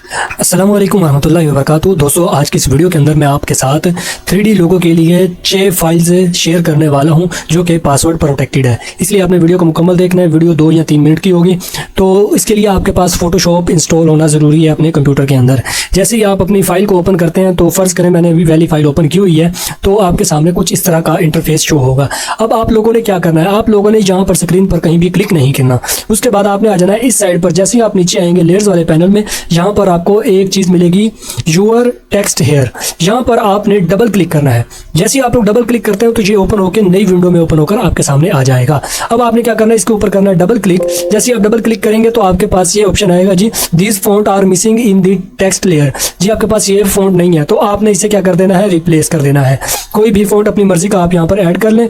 अस्सलाम वालेकुम रहमतुल्लाहि व बरकातुहू। दोस्तों, आज की इस वीडियो के अंदर मैं आपके साथ 3D लोगो के लिए 6 फाइल्स शेयर करने वाला हूं जो कि पासवर्ड प्रोटेक्टेड है, इसलिए आपने वीडियो को मुकम्मल देखना है। वीडियो 2 या 3 मिनट की होगी, तो इसके लिए आपके पास फोटोशॉप इंस्टॉल होना ज़रूरी है अपने कंप्यूटर के अंदर। जैसे ही आप अपनी फ़ाइल को ओपन करते हैं, तो फ़र्ज़ करें मैंने अभी वाली फ़ाइल ओपन की हुई है, तो आपके सामने कुछ इस तरह का इंटरफेस शो होगा। अब आप लोगों ने क्या करना है, आप लोगों ने यहाँ पर स्क्रीन पर कहीं भी क्लिक नहीं करना। उसके बाद आपने आ जाना है इस साइड पर। जैसे ही आप नीचे आएंगे लेयर्स वाले पैनल में, यहाँ पर आपको एक चीज़ मिलेगी, यूर टेक्स्ट हेयर। यहाँ पर आपने डबल क्लिक करना है। जैसे ही आप लोग डबल क्लिक करते हो तो ये ओपन होकर नई विंडो में ओपन होकर आपके सामने आ जाएगा। अब आपने क्या करना है, इसके ऊपर करना है डबल क्लिक। जैसे ही आप डबल क्लिक करेंगे तो आपके पास ये ऑप्शन आएगा जी, this font are missing in the text layer. जी आपके पास ये फॉन्ट नहीं है, तो आपने इसे क्या कर देना है, रिप्लेस कर देना है। कोई भी फॉन्ट अपनी मर्जी का आप यहाँ पर ऐड कर लें।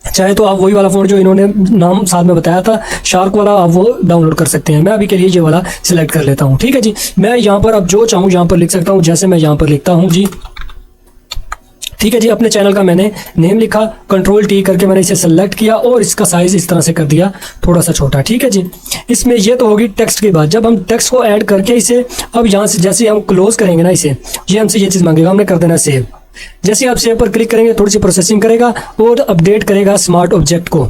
चाहे तो आप वही वाला फ़ॉन्ट जो इन्होंने नाम साथ में बताया था शार्क वाला, आप वो डाउनलोड कर सकते हैं। मैं अभी के लिए ये वाला सिलेक्ट कर लेता हूँ। ठीक है जी, मैं यहाँ पर अब जो चाहूँ यहाँ पर लिख सकता हूँ। जैसे मैं यहाँ पर लिखता हूँ जी, ठीक है जी, अपने चैनल का मैंने नेम लिखा, कंट्रोल टी करके मैंने इसे सेलेक्ट किया और इसका साइज़ इस तरह से कर दिया थोड़ा सा छोटा। ठीक है जी, इसमें ये तो होगी टेक्स्ट की बात। जब हम टेक्स्ट को ऐड करके इसे अब यहाँ से जैसे हम क्लोज करेंगे ना इसे, ये हमसे ये चीज़ मांगेगा, हमने कर देना सेव। जैसे आप सेव पर क्लिक करेंगे थोड़ी सी प्रोसेसिंग करेगा और अपडेट करेगा स्मार्ट ऑब्जेक्ट को।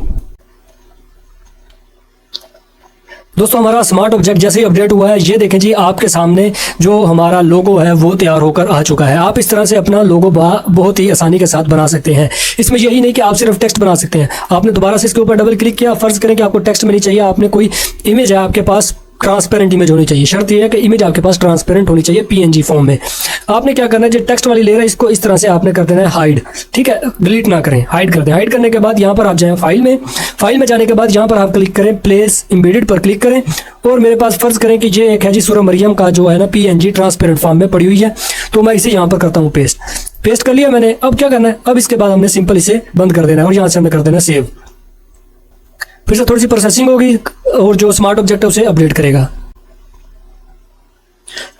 दोस्तों, हमारा स्मार्ट ऑब्जेक्ट जैसे ही अपडेट हुआ है, ये देखें जी, आपके सामने जो हमारा लोगो है वो तैयार होकर आ चुका है। आप इस तरह से अपना लोगो बहुत ही आसानी के साथ बना सकते हैं। इसमें यही नहीं कि आप सिर्फ टेक्स्ट बना सकते हैं। आपने दोबारा से इसके ऊपर डबल क्लिक किया, फर्ज करें कि आपको टेक्स्ट में नहीं चाहिए, आपने कोई इमेज है आपके पास, ट्रांसपेरेंट इमेज होनी चाहिए। शर्त यह है कि इमेज आपके पास ट्रांसपेरेंट होनी चाहिए PNG फॉर्म में। आपने क्या करना है, जो टेक्स्ट वाली लेयर है इसको इस तरह से आपने कर देना है हाइड। ठीक है, डिलीट ना करें, हाइड कर दें। हाइड करने के बाद यहाँ पर आप जाएं फाइल में जाने के बाद यहाँ पर आप क्लिक करें, प्लेस एम्बेडेड पर क्लिक करें। और मेरे पास फर्ज करें कि ये एक है जी सूरह मरियम का जो है ना PNG ट्रांसपेरेंट फॉर्म में पड़ी हुई है, तो मैं इसे यहाँ पर करता हूँ पेस्ट कर लिया मैंने। अब क्या करना है, अब इसके बाद हमने सिंपल इसे बंद कर देना है और यहाँ से हमने कर देना सेव। फिर से थोड़ी सी प्रोसेसिंग होगी और जो स्मार्ट ऑब्जेक्ट है उसे अपडेट करेगा।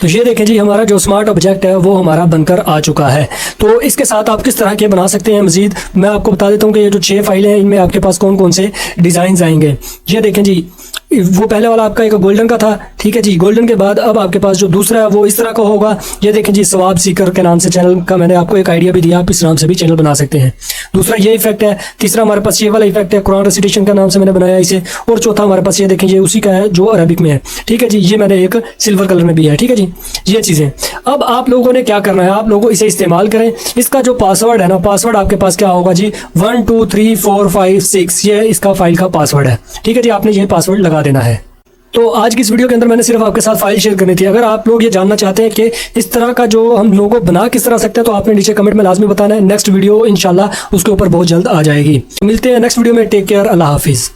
तो ये देखें जी, हमारा जो स्मार्ट ऑब्जेक्ट है वो हमारा बनकर आ चुका है। तो इसके साथ आप किस तरह के बना सकते हैं मजीद, मैं आपको बता देता हूँ कि ये जो 6 फाइलें हैं इनमें आपके पास कौन कौन से डिज़ाइन आएंगे। ये देखें जी, वो पहले वाला आपका एक गोल्डन का था। ठीक है जी, गोल्डन के बाद अब आपके पास जो दूसरा है वो इस तरह का होगा। ये देखें जी, सवाब सीकर के नाम से चैनल का मैंने आपको एक आइडिया भी दिया, आप इस नाम से भी चैनल बना सकते हैं। दूसरा ये इफेक्ट है। तीसरा हमारे पास ये वाला इफेक्ट है, कुरान रेसिटेशन का नाम से मैंने बनाया इसे। और चौथा हमारे पास ये देखें, ये उसी का है जो अरबिक में है। ठीक है जी, ये मैंने एक सिल्वर कलर में भी है। ठीक है जी, ये चीज़ें। अब आप लोगों ने क्या करना है, आप लोगों इसे इस्तेमाल करें। इसका जो पासवर्ड है ना, पासवर्ड आपके पास क्या होगा जी, 1 2 3 4 5 6, ये इसका फाइल का पासवर्ड है। ठीक है जी, आपने ये पासवर्ड लगा देना है। तो आज की इस वीडियो के अंदर मैंने सिर्फ आपके साथ फाइल शेयर करनी थी। अगर आप लोग ये जानना चाहते हैं कि इस तरह का जो हम लोगो बना किस तरह सकते हैं, तो आपने नीचे कमेंट में लाजमी बताना है। नेक्स्ट वीडियो इंशाल्लाह उसके ऊपर बहुत जल्द आ जाएगी। मिलते हैं नेक्स्ट वीडियो में। टेक केयर, अल्लाह हाफिज़।